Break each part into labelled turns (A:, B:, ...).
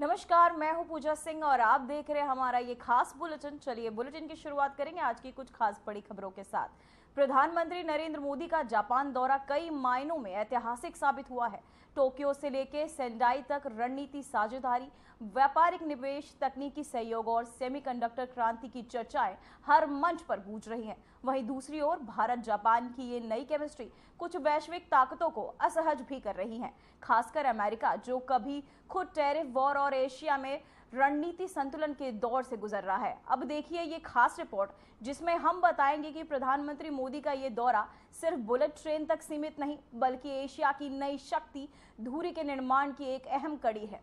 A: नमस्कार, मैं हूं पूजा सिंह और आप देख रहे हैं हमारा ये खास बुलेटिन। चलिए बुलेटिन की शुरुआत करेंगे आज की कुछ खास बड़ी खबरों के साथ। प्रधानमंत्री नरेंद्र मोदी का जापान दौरा कई मायनों में ऐतिहासिक साबित हुआ है। टोक्यो से लेकर सेंडाई तक रणनीति साझेदारी, व्यापारिक निवेश, तकनीकी सहयोग और सेमीकंडक्टर क्रांति की चर्चाएं हर मंच पर गूंज रही हैं। वहीं दूसरी ओर भारत जापान की ये नई केमिस्ट्री कुछ वैश्विक ताकतों को असहज भी कर रही है, खासकर अमेरिका जो कभी खुद टैरिफ वॉर और एशिया में रणनीति संतुलन के दौर से गुजर रहा है। अब देखिए ये खास रिपोर्ट जिसमें हम बताएंगे कि प्रधानमंत्री मोदी का ये दौरा सिर्फ बुलेट ट्रेन तक सीमित नहीं बल्कि एशिया की नई शक्ति धुरी के निर्माण की एक अहम कड़ी है।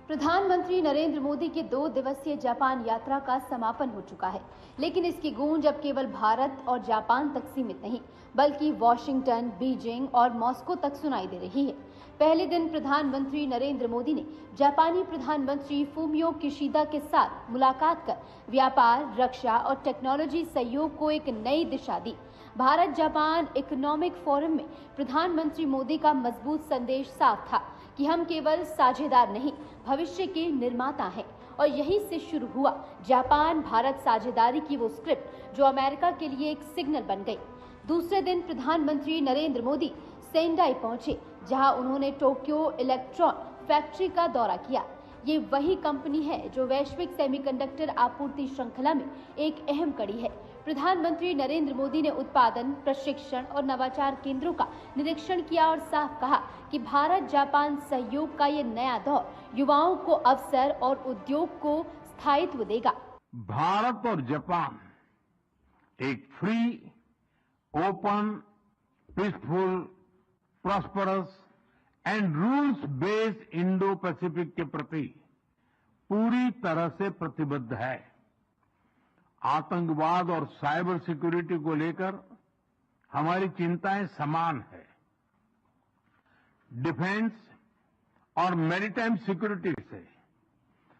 B: प्रधानमंत्री नरेंद्र मोदी की 2 दिवसीय जापान यात्रा का समापन हो चुका है, लेकिन इसकी गूंज अब केवल भारत और जापान तक सीमित नहीं बल्कि वॉशिंगटन, बीजिंग और मॉस्को तक सुनाई दे रही है। पहले दिन प्रधानमंत्री नरेंद्र मोदी ने जापानी प्रधानमंत्री फूमियो किशिदा के साथ मुलाकात कर व्यापार, रक्षा और टेक्नोलॉजी सहयोग को एक नई दिशा दी। भारत जापान इकोनॉमिक फोरम में प्रधानमंत्री मोदी का मजबूत संदेश साफ था कि हम केवल साझेदार नहीं, भविष्य के निर्माता हैं। और यहीं से शुरू हुआ जापान भारत साझेदारी की वो स्क्रिप्ट जो अमेरिका के लिए एक सिग्नल बन गई। दूसरे दिन प्रधानमंत्री नरेंद्र मोदी सेंडाई पहुंचे, जहां उन्होंने टोक्यो इलेक्ट्रॉन फैक्ट्री का दौरा किया। ये वही कंपनी है जो वैश्विक सेमीकंडक्टर आपूर्ति श्रृंखला में एक अहम कड़ी है। प्रधानमंत्री नरेंद्र मोदी ने उत्पादन, प्रशिक्षण और नवाचार केंद्रों का निरीक्षण किया और साफ कहा कि भारत जापान सहयोग का ये नया दौर युवाओं को अवसर और उद्योग को स्थायित्व देगा।
C: भारत और जापान एक free, open, peaceful, prosperous and rules based Indo Pacific के प्रति पूरी तरह से प्रतिबद्ध है। आतंकवाद और साइबर सिक्योरिटी को लेकर हमारी चिंताएं समान है। डिफेंस और मैरीटाइम सिक्योरिटी से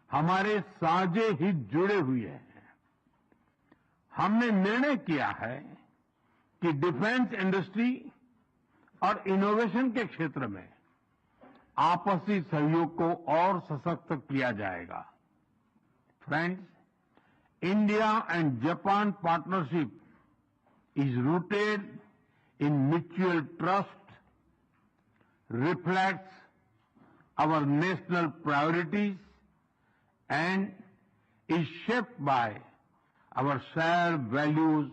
C: हमारे साझे हित जुड़े हुए हैं। हमने निर्णय किया है कि डिफेंस इंडस्ट्री और इनोवेशन के क्षेत्र में आपसी सहयोग को और सशक्त किया जाएगा। Friends, India and Japan partnership is rooted in mutual trust, reflects our national priorities, and is shaped by our shared values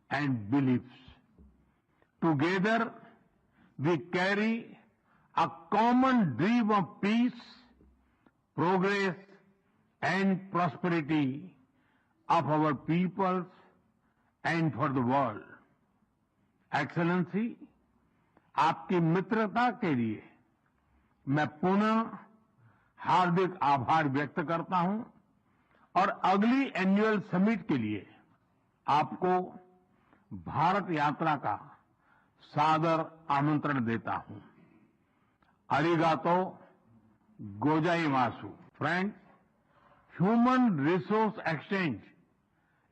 C: and beliefs. Together, we carry a common dream of peace, progress, and prosperity of our peoples and for the world. Excellency, आपकी मित्रता के लिए मैं पुनः हार्दिक आभार व्यक्त करता हूं और अगली एनुअल समिट के लिए आपको भारत यात्रा का सादर आमंत्रण देता हूं। अरिगातो गोजाइमासु। फ्रेंड्स, ह्यूमन रिसोर्स एक्सचेंज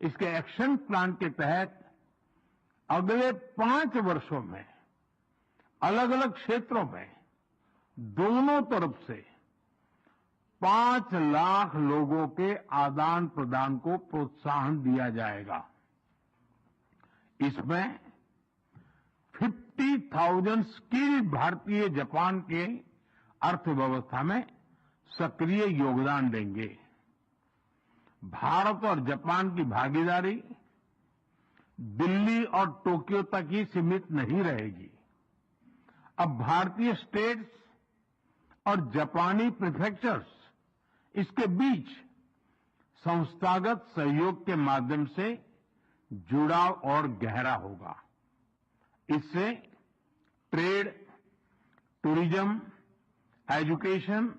C: इसके एक्शन प्लान के तहत अगले 5 वर्षों में अलग अलग क्षेत्रों में दोनों तरफ से 5 लाख लोगों के आदान प्रदान को प्रोत्साहन दिया जाएगा। इसमें 50,000 स्किल्ड भारतीय जापान के अर्थव्यवस्था में सक्रिय योगदान देंगे। भारत और जापान की भागीदारी दिल्ली और टोक्यो तक ही सीमित नहीं रहेगी। अब भारतीय स्टेट्स और जापानी प्रीफेक्चर्स इसके बीच संस्थागत सहयोग के माध्यम से जुड़ाव और गहरा होगा। इससे trade, tourism, education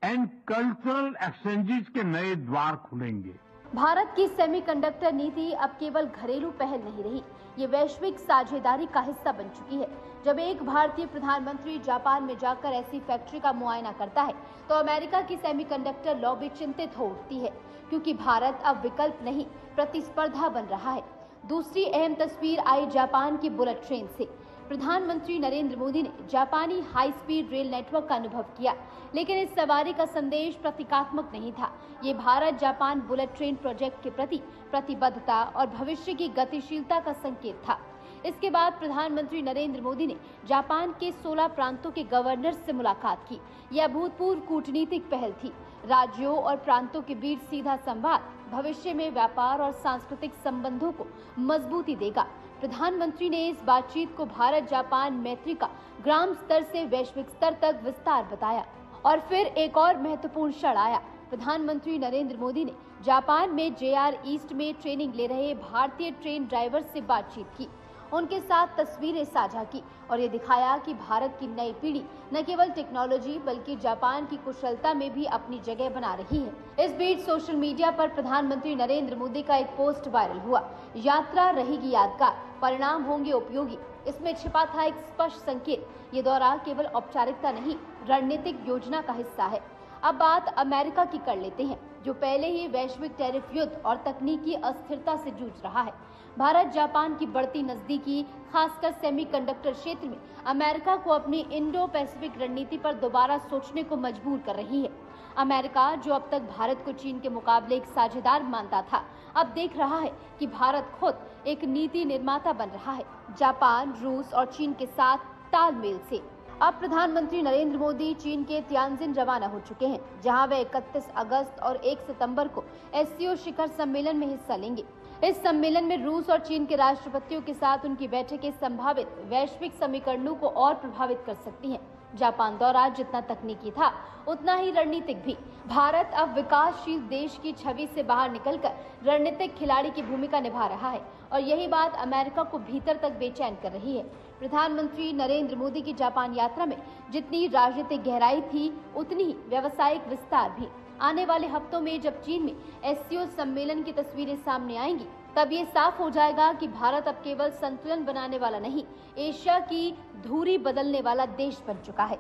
C: and cultural exchanges के नए द्वार खुलेंगे।
B: भारत की सेमीकंडक्टर नीति अब केवल घरेलू पहल नहीं रही, ये वैश्विक साझेदारी का हिस्सा बन चुकी है। जब एक भारतीय प्रधानमंत्री जापान में जाकर ऐसी फैक्ट्री का मुआयना करता है तो अमेरिका की सेमीकंडक्टर लॉबी चिंतित हो उठती है, क्योंकि भारत अब विकल्प नहीं प्रतिस्पर्धा बन रहा है। दूसरी अहम तस्वीर आई जापान की बुलेट ट्रेन से। प्रधानमंत्री नरेंद्र मोदी ने जापानी हाई स्पीड रेल नेटवर्क का अनुभव किया, लेकिन इस सवारी का संदेश प्रतीकात्मक नहीं था। ये Bharat Japan bullet train project के प्रति प्रतिबद्धता और भविष्य की गतिशीलता का संकेत था। इसके बाद प्रधानमंत्री नरेंद्र मोदी ने जापान के 16 प्रांतों के गवर्नर से मुलाकात की। यह अभूतपूर्व कूटनीतिक पहल थी। राज्यों और प्रांतों के बीच सीधा संवाद भविष्य में व्यापार और सांस्कृतिक संबंधों को मजबूती देगा। प्रधानमंत्री ने इस बातचीत को भारत जापान मैत्री का ग्राम स्तर से वैश्विक स्तर तक विस्तार बताया। और फिर एक और महत्वपूर्ण क्षण आया। प्रधानमंत्री नरेंद्र मोदी ने जापान में JR ईस्ट में ट्रेनिंग ले रहे भारतीय ट्रेन ड्राइवर से बातचीत की, उनके साथ तस्वीरें साझा की और ये दिखाया कि भारत की नई पीढ़ी न केवल टेक्नोलॉजी बल्कि जापान की कुशलता में भी अपनी जगह बना रही है। इस बीच सोशल मीडिया पर प्रधानमंत्री नरेंद्र मोदी का एक पोस्ट वायरल हुआ। यात्रा रहेगी यादगार, परिणाम होंगे उपयोगी। इसमें छिपा था एक स्पष्ट संकेत। ये दौरा केवल औपचारिकता नहीं, रणनीतिक योजना का हिस्सा है। अब बात अमेरिका की कर लेते हैं, जो पहले ही वैश्विक टैरिफ युद्ध और तकनीकी अस्थिरता से जूझ रहा है। भारत जापान की बढ़ती नजदीकी, खासकर सेमीकंडक्टर क्षेत्र में अमेरिका को अपनी इंडो पैसिफिक रणनीति पर दोबारा सोचने को मजबूर कर रही है। अमेरिका, जो अब तक भारत को चीन के मुकाबले एक साझेदार मानता था, अब देख रहा है कि भारत खुद एक नीति निर्माता बन रहा है, जापान, रूस और चीन के साथ तालमेल से। अब प्रधानमंत्री नरेंद्र मोदी चीन के तियानजिन रवाना हो चुके हैं, जहां वे 31 अगस्त और 1 सितंबर को SCO शिखर सम्मेलन में हिस्सा लेंगे। इस सम्मेलन में रूस और चीन के राष्ट्रपतियों के साथ उनकी बैठकें संभावित वैश्विक समीकरणों को और प्रभावित कर सकती हैं। जापान दौरा जितना तकनीकी था, उतना ही रणनीतिक भी। भारत अब विकासशील देश की छवि से बाहर निकलकर रणनीतिक खिलाड़ी की भूमिका निभा रहा है और यही बात अमेरिका को भीतर तक बेचैन कर रही है। प्रधानमंत्री नरेंद्र मोदी की जापान यात्रा में जितनी राजनीतिक गहराई थी, उतनी ही व्यावसायिक विस्तार भी। आने वाले हफ्तों में जब चीन में SCO सम्मेलन की तस्वीरें सामने आएंगी, तब ये साफ हो जाएगा कि भारत अब केवल संतुलन बनाने वाला नहीं, एशिया की धुरी बदलने वाला देश बन चुका है।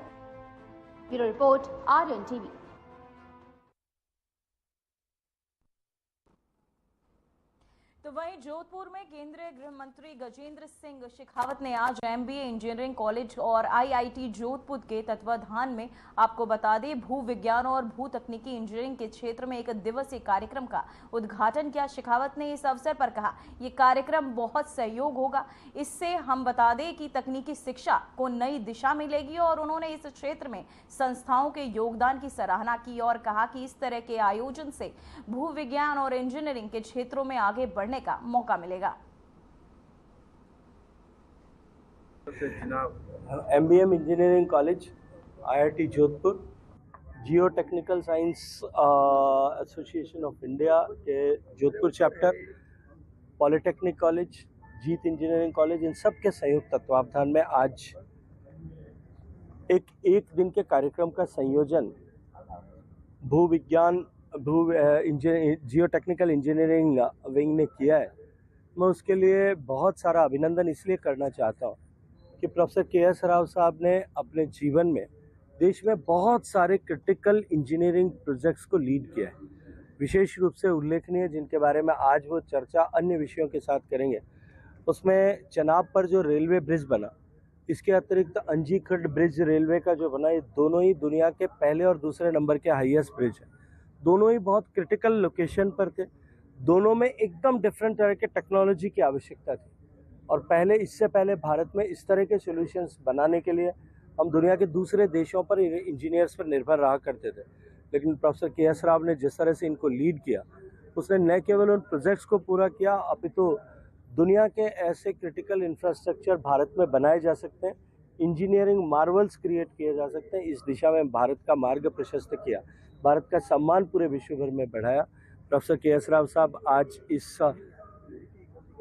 B: Bureau report, Aryan TV.
A: तो वहीं जोधपुर में केंद्रीय गृह मंत्री गजेंद्र सिंह शेखावत ने आज MBA इंजीनियरिंग कॉलेज और IIT जोधपुर के तत्वाधान में, आपको बता दें, भू विज्ञान और भू तकनीकी इंजीनियरिंग के क्षेत्र में 1 दिवसीय कार्यक्रम का उद्घाटन किया। शेखावत ने इस अवसर पर कहा, ये कार्यक्रम बहुत सहयोग होगा। इससे हम बता दें कि तकनीकी शिक्षा को नई दिशा मिलेगी और उन्होंने इस क्षेत्र में संस्थाओं के योगदान की सराहना की और कहा कि इस तरह के आयोजन से भू विज्ञान और इंजीनियरिंग के क्षेत्रों में आगे बढ़ने का मौका मिलेगा।
D: MBM engineering college, IIT Jodhpur, Jio technical science association of India के जोधपुर चैप्टर, पॉलिटेक्निक कॉलेज, जीत इंजीनियरिंग कॉलेज, इन सब के संयुक्त तत्वावधान में आज एक दिन के कार्यक्रम का संयोजन भू विज्ञान जियो टेक्निकल इंजीनियरिंग विंग ने किया है। मैं उसके लिए बहुत सारा अभिनंदन इसलिए करना चाहता हूँ कि प्रोफेसर KS राव साहब ने अपने जीवन में देश में बहुत सारे क्रिटिकल इंजीनियरिंग प्रोजेक्ट्स को लीड किया है। विशेष रूप से उल्लेखनीय, जिनके बारे में आज वो चर्चा अन्य विषयों के साथ करेंगे, उसमें चनाब पर जो रेलवे ब्रिज बना, इसके अतिरिक्त अंजीखंड ब्रिज रेलवे का जो बना, ये दोनों ही दुनिया के पहले और दूसरे नंबर के हाईएस्ट ब्रिज है। दोनों ही बहुत क्रिटिकल लोकेशन पर थे। दोनों में एकदम डिफरेंट तरह के टेक्नोलॉजी की आवश्यकता थी और इससे पहले भारत में इस तरह के सॉल्यूशंस बनाने के लिए हम दुनिया के दूसरे देशों पर, इंजीनियर्स पर निर्भर रहा करते थे। लेकिन प्रोफेसर KS राव ने जिस तरह से इनको लीड किया, उसने न केवल उन प्रोजेक्ट्स को पूरा किया, अपितु दुनिया के ऐसे क्रिटिकल इंफ्रास्ट्रक्चर भारत में बनाए जा सकते हैं, इंजीनियरिंग मार्वल्स क्रिएट किए जा सकते हैं। इस दिशा में भारत का मार्ग प्रशस्त किया, भारत का सम्मान पूरे विश्व भर में बढ़ाया। प्रोफेसर KS राव साहब आज इस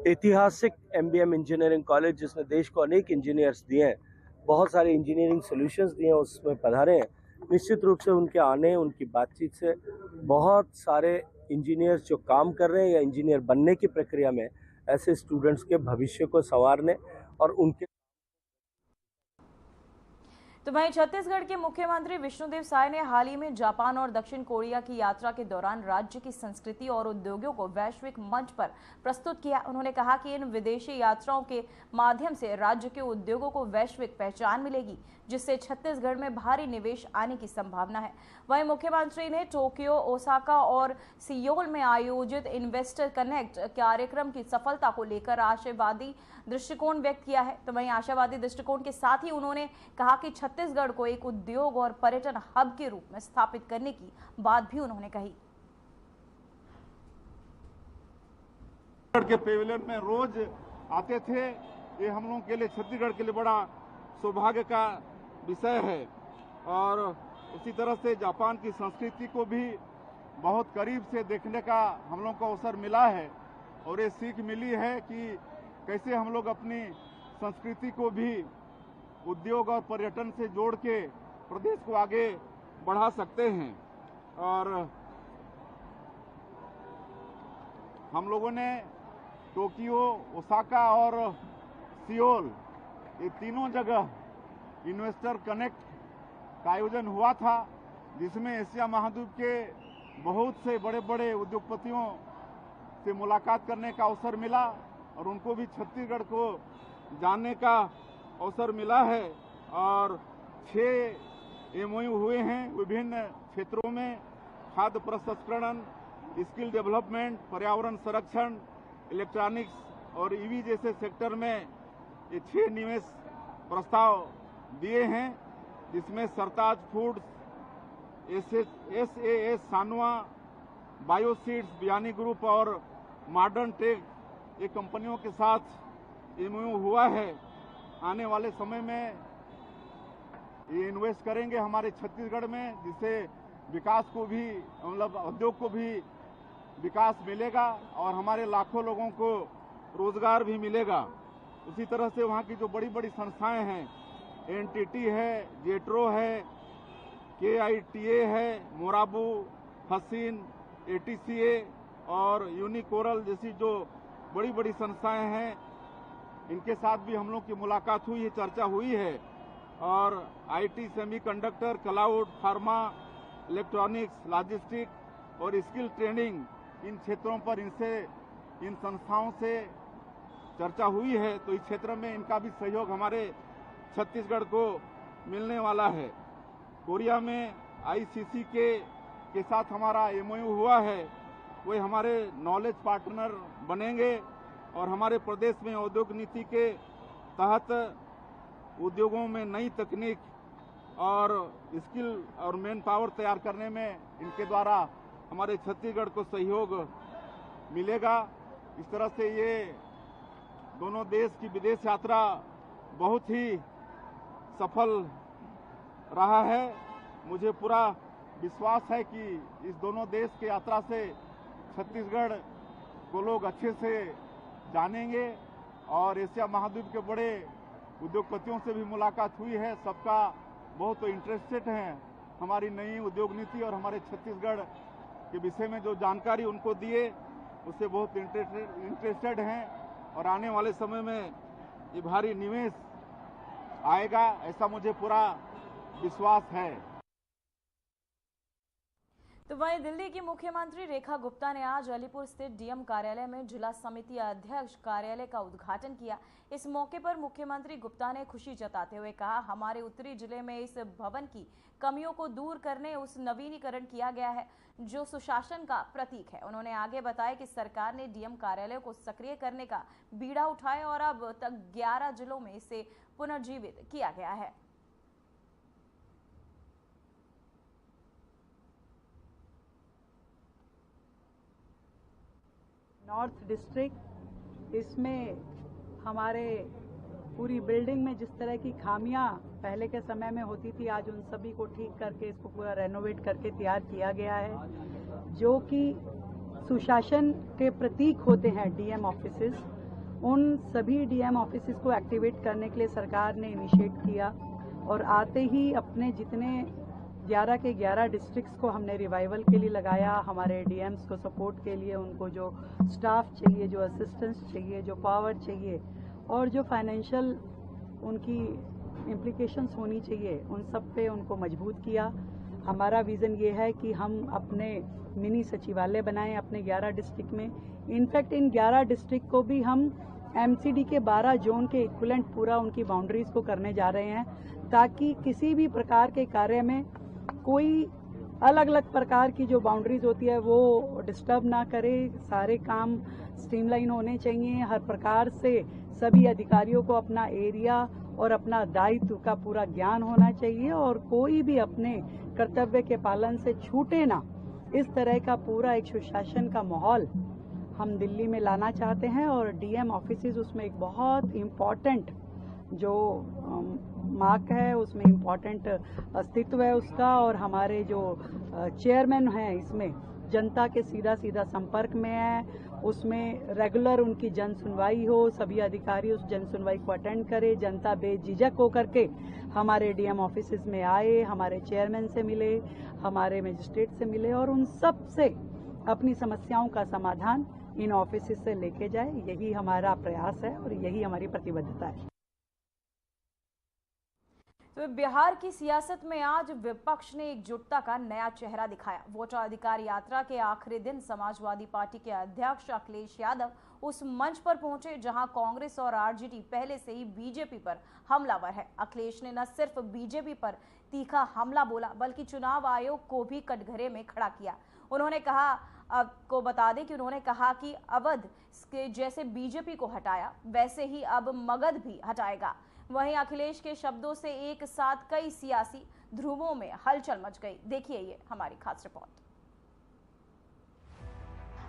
D: ऐतिहासिक MBM इंजीनियरिंग कॉलेज, जिसने देश को अनेक इंजीनियर्स दिए हैं, बहुत सारे इंजीनियरिंग सॉल्यूशंस दिए हैं, उसमें पधारे हैं। निश्चित रूप से उनके आने, उनकी बातचीत से बहुत सारे इंजीनियर्स जो काम कर रहे हैं या इंजीनियर बनने की प्रक्रिया में, ऐसे स्टूडेंट्स के भविष्य को संवारने और उनके
A: तो वहीं छत्तीसगढ़ के मुख्यमंत्री विष्णुदेव साय ने हाल ही में जापान और दक्षिण कोरिया की यात्रा के दौरान राज्य की संस्कृति और उद्योगों को वैश्विक मंच पर प्रस्तुत किया। उन्होंने कहा कि इन विदेशी यात्राओं के माध्यम से राज्य के उद्योगों को वैश्विक पहचान मिलेगी, जिससे छत्तीसगढ़ में भारी निवेश आने की संभावना है। वहीं मुख्यमंत्री ने टोक्यो, ओसाका और सियोल में आयोजित इन्वेस्टर कनेक्ट कार्यक्रम की सफलता को लेकर आशावादी दृष्टिकोण व्यक्त किया है। तो वहीं आशावादी दृष्टिकोण के साथ ही उन्होंने कहा कि छत्तीसगढ़ को एक उद्योग और पर्यटन हब के रूप में स्थापित करने की बात भी उन्होंने कही।
E: के पेविलियन में रोज आते थे, ये हम लोगों के लिए, छत्तीसगढ़ के लिए बड़ा सौभाग्य का विषय है। और उसी तरह से जापान की संस्कृति को भी बहुत करीब से देखने का हम लोगों को अवसर मिला है और ये सीख मिली है कि कैसे हम लोग अपनी संस्कृति को भी उद्योग और पर्यटन से जोड़ के प्रदेश को आगे बढ़ा सकते हैं। और हम लोगों ने टोक्यो, ओसाका और सियोल, ये तीनों जगह इन्वेस्टर कनेक्ट का आयोजन हुआ था, जिसमें एशिया महाद्वीप के बहुत से बड़े बड़े उद्योगपतियों से मुलाकात करने का अवसर मिला और उनको भी छत्तीसगढ़ को जानने का अवसर मिला है। और 6 MOU हुए हैं विभिन्न क्षेत्रों में, खाद्य प्रसंस्करण, स्किल डेवलपमेंट, पर्यावरण संरक्षण, इलेक्ट्रॉनिक्स और EV जैसे सेक्टर में ये 6 निवेश प्रस्ताव दिए हैं, जिसमें सरताज फूड्स, SAS सानुआ, बायोसीड्स, बियानी ग्रुप और मॉडर्न टेक, ये कंपनियों के साथ MOU हुआ है। आने वाले समय में ये इन्वेस्ट करेंगे हमारे छत्तीसगढ़ में, जिससे विकास को भी, मतलब उद्योग को भी विकास मिलेगा और हमारे लाखों लोगों को रोजगार भी मिलेगा। उसी तरह से वहाँ की जो बड़ी बड़ी संस्थाएं हैं, NTT है, जेट्रो है, KITA है, मोराबू, हसीन, ATCA और यूनिकोरल जैसी जो बड़ी बड़ी संस्थाएं हैं, इनके साथ भी हम लोग की मुलाकात हुई है, चर्चा हुई है। और IT, semiconductor, cloud, pharma, electronics, logistic और स्किल ट्रेनिंग, इन क्षेत्रों पर इन संस्थाओं से चर्चा हुई है। तो इस क्षेत्र में इनका भी सहयोग हमारे छत्तीसगढ़ को मिलने वाला है। कोरिया में ICC के साथ हमारा MOU हुआ है, वे हमारे नॉलेज पार्टनर बनेंगे और हमारे प्रदेश में औद्योगिक नीति के तहत उद्योगों में नई तकनीक और स्किल और मैन पावर तैयार करने में इनके द्वारा हमारे छत्तीसगढ़ को सहयोग मिलेगा। इस तरह से ये दोनों देश की विदेश यात्रा बहुत ही सफल रहा है। मुझे पूरा विश्वास है कि इस दोनों देश की यात्रा से छत्तीसगढ़ को लोग अच्छे से जानेंगे और एशिया महाद्वीप के बड़े उद्योगपतियों से भी मुलाकात हुई है। सबका बहुत इंटरेस्टेड हैं हमारी नई उद्योग नीति और हमारे छत्तीसगढ़ के विषय में जो जानकारी उनको दिए, उससे बहुत इंटरेस्टेड हैं और आने वाले समय में ये भारी निवेश आएगा, ऐसा मुझे पूरा विश्वास है।
A: तो वहीं दिल्ली की मुख्यमंत्री रेखा गुप्ता ने आज अलीपुर स्थित DM कार्यालय में जिला समिति अध्यक्ष कार्यालय का उद्घाटन किया। इस मौके पर मुख्यमंत्री गुप्ता ने खुशी जताते हुए कहा, हमारे उत्तरी जिले में इस भवन की कमियों को दूर करने उस नवीनीकरण किया गया है, जो सुशासन का प्रतीक है। उन्होंने आगे बताया कि सरकार ने DM कार्यालय को सक्रिय करने का बीड़ा उठाया और अब तक 11 जिलों में इसे पुनर्जीवित किया गया है।
F: नॉर्थ डिस्ट्रिक्ट, इसमें हमारे पूरी बिल्डिंग में जिस तरह की खामियां पहले के समय में होती थी, आज उन सभी को ठीक करके इसको पूरा रेनोवेट करके तैयार किया गया है, जो कि सुशासन के प्रतीक होते हैं DM ऑफिसेस। उन सभी DM ऑफिसेस को एक्टिवेट करने के लिए सरकार ने इनिशिएट किया और आते ही अपने जितने 11 के 11 डिस्ट्रिक्ट्स को हमने रिवाइवल के लिए लगाया। हमारे DMs को सपोर्ट के लिए उनको जो स्टाफ चाहिए, जो असिस्टेंस चाहिए, जो पावर चाहिए और जो फाइनेंशियल उनकी इम्प्लीकेशंस होनी चाहिए उन सब पे उनको मजबूत किया। हमारा विज़न ये है कि हम अपने मिनी सचिवालय बनाएं अपने 11 डिस्ट्रिक्ट में। इनफैक्ट इन 11 डिस्ट्रिक्ट को भी हम एमसीडी के 12 जोन के इक्विवेलेंट पूरा उनकी बाउंड्रीज को करने जा रहे हैं, ताकि किसी भी प्रकार के कार्य में कोई अलग अलग प्रकार की जो बाउंड्रीज होती है वो डिस्टर्ब ना करे। सारे काम स्ट्रीमलाइन होने चाहिए। हर प्रकार से सभी अधिकारियों को अपना एरिया और अपना दायित्व का पूरा ज्ञान होना चाहिए और कोई भी अपने कर्तव्य के पालन से छूटे ना। इस तरह का पूरा एक सुशासन का माहौल हम दिल्ली में लाना चाहते हैं और डीएम ऑफिसेज उसमें एक बहुत इम्पॉर्टेंट जो मार्क है, उसमें इम्पॉर्टेंट अस्तित्व है उसका। और हमारे जो चेयरमैन हैं इसमें जनता के सीधा सीधा संपर्क में है, उसमें रेगुलर उनकी जन सुनवाई हो, सभी अधिकारी उस जन सुनवाई को अटेंड करें। जनता बेझिझक होकर के हमारे डीएम ऑफिसेज में आए, हमारे चेयरमैन से मिले, हमारे मजिस्ट्रेट से मिले और उन सब से अपनी समस्याओं का समाधान इन ऑफिसेज से लेके जाए। यही हमारा प्रयास है और यही हमारी प्रतिबद्धता है।
A: तो बिहार की सियासत में आज विपक्ष ने एकजुटता का नया चेहरा दिखाया। वोटर अधिकार यात्रा के आखिरी दिन समाजवादी पार्टी के अध्यक्ष अखिलेश यादव उस मंच पर पहुंचे जहां कांग्रेस और आरजेडी पहले से ही बीजेपी पर हमलावर है। अखिलेश ने न सिर्फ बीजेपी पर तीखा हमला बोला बल्कि चुनाव आयोग को भी कटघरे में खड़ा किया। उन्होंने कहा, आपको बता दें कि उन्होंने कहा कि अवध के जैसे बीजेपी को हटाया वैसे ही अब मगध भी हटाएगा। वहीं अखिलेश के शब्दों से एक साथ कई सियासी ध्रुवों में हलचल मच गई। देखिए ये हमारी खास रिपोर्ट।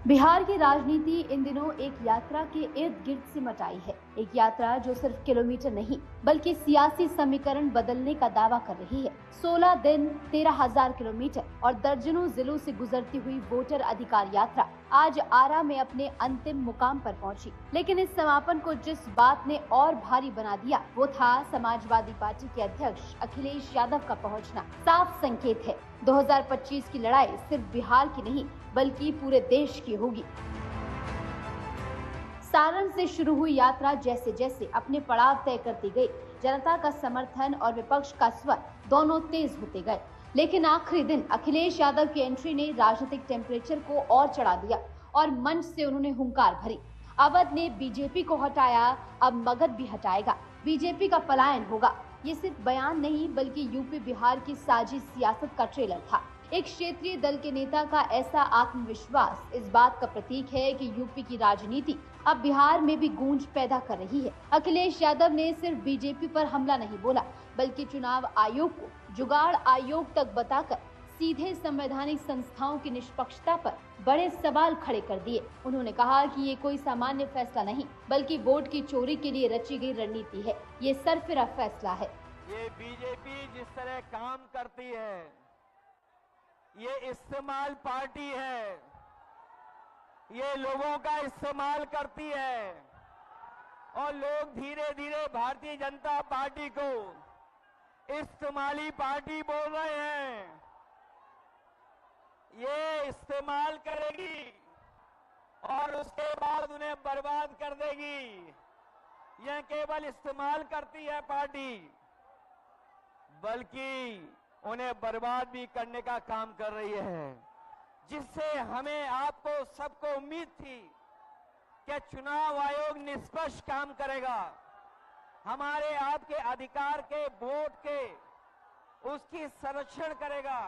B: बिहार की राजनीति इन दिनों एक यात्रा के इर्द गिर्द सिमट आई है। एक यात्रा जो सिर्फ किलोमीटर नहीं बल्कि सियासी समीकरण बदलने का दावा कर रही है। 16 दिन 13,000 किलोमीटर और दर्जनों जिलों से गुजरती हुई वोटर अधिकार यात्रा आज आरा में अपने अंतिम मुकाम पर पहुंची। लेकिन इस समापन को जिस बात ने और भारी बना दिया वो था समाजवादी पार्टी के अध्यक्ष अखिलेश यादव का पहुंचना। साफ संकेत है 2025 की लड़ाई सिर्फ बिहार की नहीं बल्कि पूरे देश की होगी। सारण से शुरू हुई यात्रा जैसे जैसे अपने पड़ाव तय करती गई, जनता का समर्थन और विपक्ष का स्वर दोनों तेज होते गए। लेकिन आखिरी दिन अखिलेश यादव की एंट्री ने राजनीतिक टेम्परेचर को और चढ़ा दिया और मंच से उन्होंने हुंकार भरी। अवध ने बीजेपी को हटाया, अब मगध भी हटाएगा, बीजेपी का पलायन होगा। ये सिर्फ बयान नहीं बल्कि यूपी बिहार की साजिश सियासत का ट्रेलर था। एक क्षेत्रीय दल के नेता का ऐसा आत्मविश्वास इस बात का प्रतीक है कि यूपी की राजनीति अब बिहार में भी गूंज पैदा कर रही है। अखिलेश यादव ने सिर्फ बीजेपी पर हमला नहीं बोला बल्कि चुनाव आयोग को जुगाड़ आयोग तक बताकर सीधे संवैधानिक संस्थाओं की निष्पक्षता पर बड़े सवाल खड़े कर दिए। उन्होंने कहा कि ये कोई सामान्य फैसला नहीं बल्कि वोट की चोरी के लिए रची गई रणनीति है। ये सरफिरा फैसला है।
G: ये बीजेपी जिस तरह काम करती है, ये इस्तेमाल पार्टी है, ये लोगों का इस्तेमाल करती है और लोग धीरे धीरे भारतीय जनता पार्टी को इस्तेमाली पार्टी बोल रहे हैं। ये इस्तेमाल करेगी और उसके बाद उन्हें बर्बाद कर देगी। यह केवल इस्तेमाल करती है पार्टी, बल्कि उन्हें बर्बाद भी करने का काम कर रही है, जिससे हमें आपको सबको उम्मीद थी कि चुनाव आयोग निष्पक्ष काम करेगा, हमारे आपके अधिकार के वोट के उसकी संरक्षण करेगा,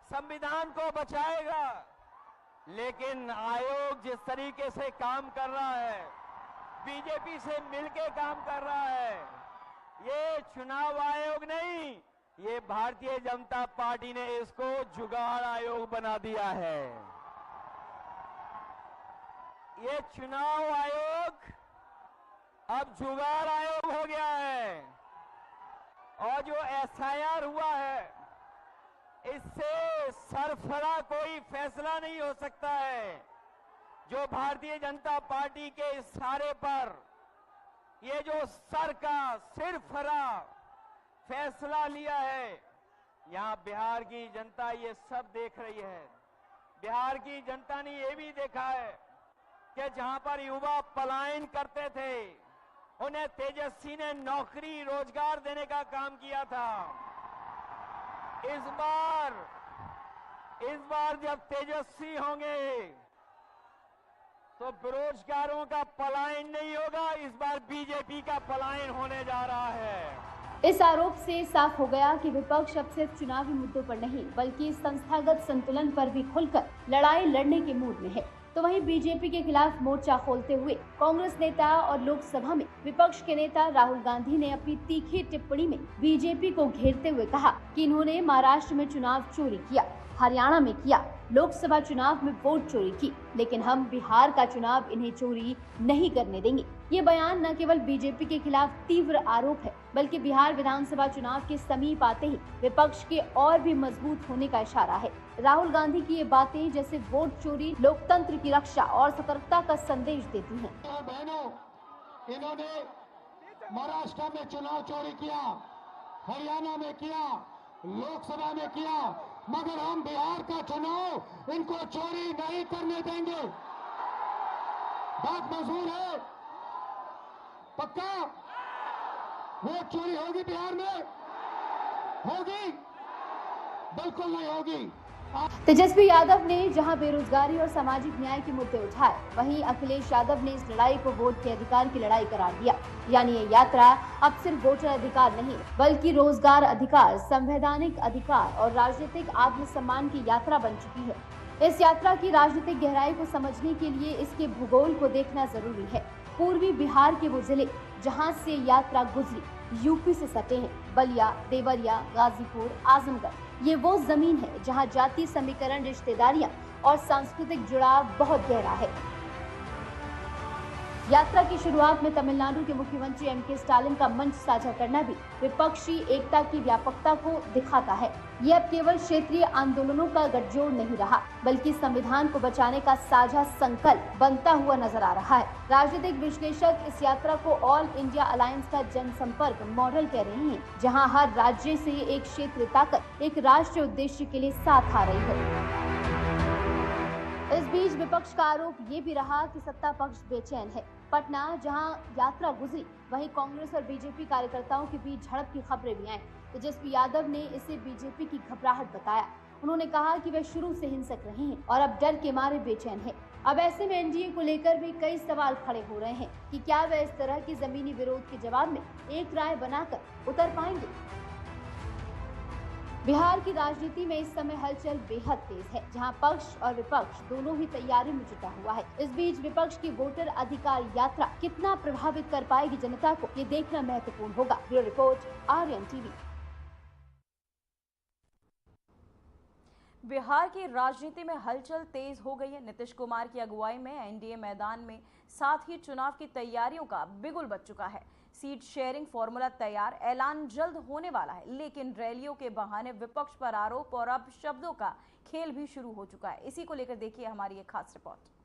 G: संविधान को बचाएगा। लेकिन आयोग जिस तरीके से काम कर रहा है, बीजेपी से मिलकर काम कर रहा है, ये चुनाव आयोग नहीं, ये भारतीय जनता पार्टी ने इसको जुगाड़ आयोग बना दिया है। ये चुनाव आयोग अब जुगाड़ आयोग हो गया है और जो एसआईआर हुआ है, इससे सरफरा कोई फैसला नहीं हो सकता है। जो भारतीय जनता पार्टी के इशारे पर ये जो सर का सिरफरा फैसला लिया है, यहां बिहार की जनता ये सब देख रही है। बिहार की जनता ने ये भी देखा है कि जहां पर युवा पलायन करते थे, उन्हें तेजस्वी ने नौकरी रोजगार देने का काम किया था। इस बार जब तेजस्वी होंगे तो बेरोजगारों का पलायन नहीं होगा, इस बार बीजेपी का पलायन होने जा रहा है।
B: इस आरोप से साफ हो गया कि विपक्ष अब सिर्फ चुनावी मुद्दों पर नहीं बल्कि संस्थागत संतुलन पर भी खुलकर लड़ाई लड़ने के मूड में है। तो वहीं बीजेपी के खिलाफ मोर्चा खोलते हुए कांग्रेस नेता और लोकसभा में विपक्ष के नेता राहुल गांधी ने अपनी तीखी टिप्पणी में बीजेपी को घेरते हुए कहा कि इन्होंने महाराष्ट्र में चुनाव चोरी किया, हरियाणा में किया, लोकसभा चुनाव में वोट चोरी की, लेकिन हम बिहार का चुनाव इन्हें चोरी नहीं करने देंगे। ये बयान न केवल बीजेपी के खिलाफ तीव्र आरोप है बल्कि बिहार विधानसभा चुनाव के समीप आते ही विपक्ष के और भी मजबूत होने का इशारा है। राहुल गांधी की ये बातें जैसे वोट चोरी, लोकतंत्र की रक्षा और सतर्कता का संदेश देती हैं।
H: बहनों, इन्होंने महाराष्ट्र में चुनाव चोरी किया, हरियाणा में किया, लोकसभा में किया, मगर हम बिहार का चुनाव इनको चोरी नहीं करने देंगे। बात मंजूर है? पक्का? वोट चोरी होगी बिहार में? होगी? बिल्कुल नहीं होगी।
B: तेजस्वी यादव ने जहां बेरोजगारी और सामाजिक न्याय के मुद्दे उठाए, वहीं अखिलेश यादव ने इस लड़ाई को वोट के अधिकार की लड़ाई करार दिया। यानी ये यात्रा अब सिर्फ वोटर अधिकार नहीं बल्कि रोजगार अधिकार, संवैधानिक अधिकार और राजनीतिक आत्मसम्मान की यात्रा बन चुकी है। इस यात्रा की राजनीतिक गहराई को समझने के लिए इसके भूगोल को देखना जरूरी है। पूर्वी बिहार के वो जिले जहाँ से यात्रा गुजरी यूपी से सटे हैं, बलिया, देवरिया, गाजीपुर, आजमगढ़। ये वो जमीन है जहां जातीय समीकरण, रिश्तेदारियां और सांस्कृतिक जुड़ाव बहुत गहरा है। यात्रा की शुरुआत में तमिलनाडु के मुख्यमंत्री एम.के. स्टालिन का मंच साझा करना भी विपक्षी एकता की व्यापकता को दिखाता है। ये अब केवल क्षेत्रीय आंदोलनों का गठजोड़ नहीं रहा बल्कि संविधान को बचाने का साझा संकल्प बनता हुआ नजर आ रहा है। राजनीतिक विश्लेषक इस यात्रा को ऑल इंडिया अलायंस का जनसंपर्क मॉडल कह रहे हैं, जहां हर राज्य से एक क्षेत्रीय ताकत एक राष्ट्रीय उद्देश्य के लिए साथ आ रही है। इस बीच विपक्ष का आरोप ये भी रहा कि सत्ता पक्ष बेचैन है। पटना जहां यात्रा गुजरी वहीं कांग्रेस और बीजेपी कार्यकर्ताओं के बीच झड़प की खबरें भी आईं। तेजस्वी यादव ने इसे बीजेपी की घबराहट बताया। उन्होंने कहा कि वे शुरू से हिंसक रहे हैं और अब डर के मारे बेचैन हैं। अब ऐसे में एनडीए को लेकर भी कई सवाल खड़े हो रहे हैं कि क्या वे इस तरह की जमीनी विरोध के जवाब में एक राय बनाकर उतर पाएंगे। बिहार की राजनीति में इस समय हलचल बेहद तेज है, जहां पक्ष और विपक्ष दोनों ही तैयारी में जुटा हुआ है। इस बीच विपक्ष की वोटर अधिकार यात्रा कितना प्रभावित कर पाएगी जनता को, ये देखना महत्वपूर्ण होगा। Bureau report, Aryan TV.
A: Bihar की राजनीति में हलचल तेज हो गई है। नीतीश कुमार की अगुवाई में एनडीए मैदान में, साथ ही चुनाव की तैयारियों का बिगुल बज चुका है। सीट शेयरिंग फॉर्मूला तैयार, ऐलान जल्द होने वाला है, लेकिन रैलियों के बहाने विपक्ष पर आरोप और अब शब्दों का खेल भी शुरू हो चुका है। इसी को लेकर देखिए हमारी ये खास रिपोर्ट।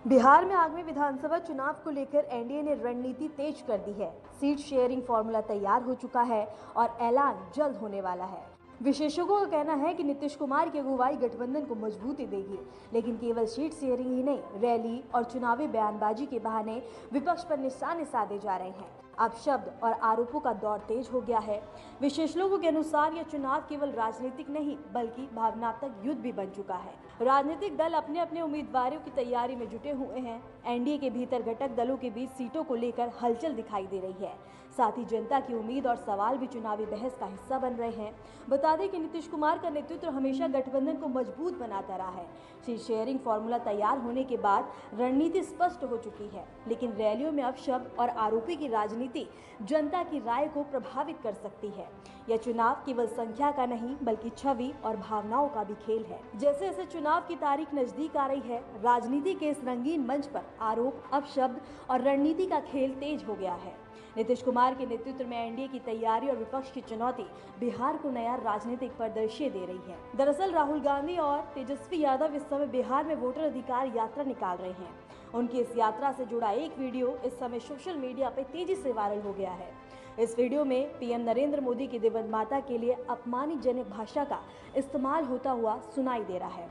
I: बिहार में आगामी विधानसभा चुनाव को लेकर एनडीए ने रणनीति तेज कर दी है। सीट शेयरिंग फॉर्मूला तैयार हो चुका है और ऐलान जल्द होने वाला है। विशेषज्ञों का कहना है कि नीतीश कुमार की अगुवाई गठबंधन को मजबूती देगी, लेकिन केवल सीट शेयरिंग ही नहीं, रैली और चुनावी बयानबाजी के बहाने विपक्ष पर निशाने साधे जा रहे हैं। अब शब्द और आरोपों का दौर तेज हो गया है। विशेषज्ञों के अनुसार यह चुनाव केवल राजनीतिक नहीं बल्कि भावनात्मक युद्ध भी बन चुका है। राजनीतिक दल अपने अपने उम्मीदवारों की तैयारी में जुटे हुए हैं। एनडीए के भीतर घटक दलों के बीच सीटों को लेकर हलचल दिखाई दे रही है। साथ ही जनता की उम्मीद और सवाल भी चुनावी बहस का हिस्सा बन रहे हैं। बता दें कि नीतीश कुमार का नेतृत्व हमेशा गठबंधन को मजबूत बनाता रहा है। सीट शेयरिंग फॉर्मूला तैयार होने के बाद रणनीति स्पष्ट हो चुकी है, लेकिन रैलियों में अब शब्द और आरोपी की राजनीति जनता की राय को प्रभावित कर सकती है। यह चुनाव केवल संख्या का नहीं बल्कि छवि और भावनाओं का भी खेल है। जैसे जैसे चुनाव की तारीख नजदीक आ रही है, राजनीति के इस रंगीन मंच पर आरोप, अब शब्द और रणनीति का खेल तेज हो गया है। नीतीश कुमार के नेतृत्व में एनडीए की तैयारी और विपक्ष की चुनौती बिहार को नया राजनीतिक परिदृश्य दे रही है। दरअसल राहुल गांधी और तेजस्वी यादव इस समय बिहार में वोटर अधिकार यात्रा निकाल रहे हैं। उनकी इस यात्रा से जुड़ा एक वीडियो इस समय सोशल मीडिया पर तेजी से वायरल हो गया है। इस वीडियो में पीएम नरेंद्र मोदी की दिवंगत माता के लिए अपमानजनक भाषा का इस्तेमाल होता हुआ सुनाई दे रहा है।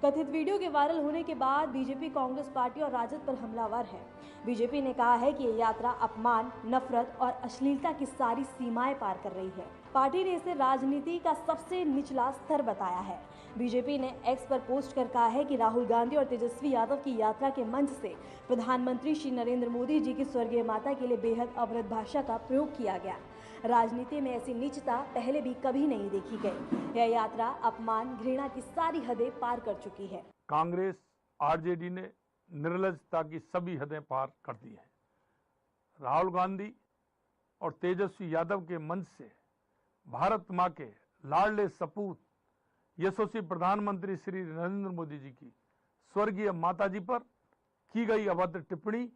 I: कथित वीडियो के वायरल होने के बाद बीजेपी, कांग्रेस पार्टी और राजद पर हमलावर है। बीजेपी ने कहा है कि ये यात्रा अपमान, नफरत और अश्लीलता की सारी सीमाएं पार कर रही है। पार्टी ने इसे राजनीति का सबसे निचला स्तर बताया है। बीजेपी ने एक्स पर पोस्ट कर कहा है कि राहुल गांधी और तेजस्वी यादव की यात्रा के मंच से प्रधानमंत्री श्री नरेंद्र मोदी जी की स्वर्गीय माता के लिए बेहद अवरत भाषा का प्रयोग किया गया। राजनीति में ऐसी नीचता पहले भी कभी नहीं देखी गई। यह यात्रा अपमान, घृणा की सारी हदें पार कर चुकी है।
C: कांग्रेस, आरजेडी ने निर्लजता की सभी हदें पार कर दी हैं। राहुल गांधी और तेजस्वी यादव के मंच से भारत मां के लाडले सपूत यशस्वी प्रधानमंत्री श्री नरेंद्र मोदी जी की स्वर्गीय माताजी पर की गई अभद्र टिप्पणी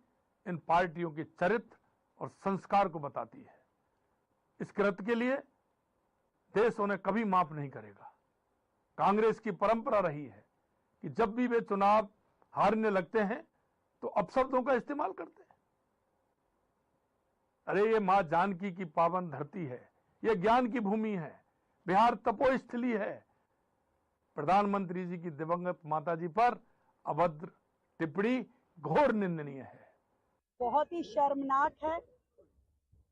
C: इन पार्टियों के चरित्र और संस्कार को बताती है। इस कृत्य के लिए देश उन्हें कभी माफ नहीं करेगा। कांग्रेस की परंपरा रही है कि जब भी वे चुनाव हारने लगते हैं तो अपशब्दों का इस्तेमाल करते हैं। अरे ये मां जानकी की पावन धरती है, ये ज्ञान की भूमि है, बिहार तपोस्थली है। प्रधानमंत्री जी की दिवंगत माताजी पर अभद्र टिप्पणी घोर निंदनीय है।
F: बहुत ही शर्मनाक है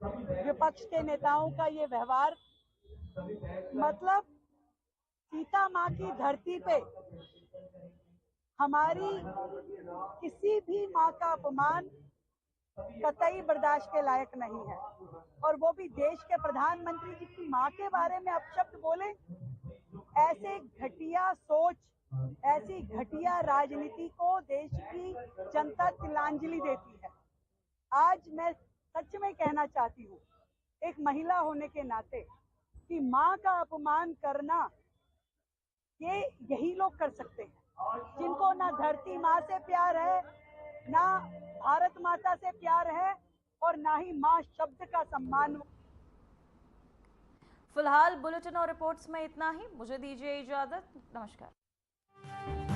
F: विपक्ष के नेताओं का ये व्यवहार। मतलब सीता माँ की धरती पे हमारी किसी भी माँ का अपमान कतई बर्दाश्त के लायक नहीं है, और वो भी देश के प्रधानमंत्री जी की माँ के बारे में अपशब्द बोले। ऐसे घटिया सोच, ऐसी घटिया राजनीति को देश की जनता तिलांजलि देती है। आज मैं सच में कहना चाहती हूँ एक महिला होने के नाते कि माँ का अपमान करना ये यही लोग कर सकते हैं जिनको ना धरती माँ से प्यार है, ना भारत माता से प्यार है, और ना ही माँ शब्द का सम्मान।
A: फिलहाल बुलेटिन और रिपोर्ट्स में इतना ही। मुझे दीजिए इजाजत। नमस्कार।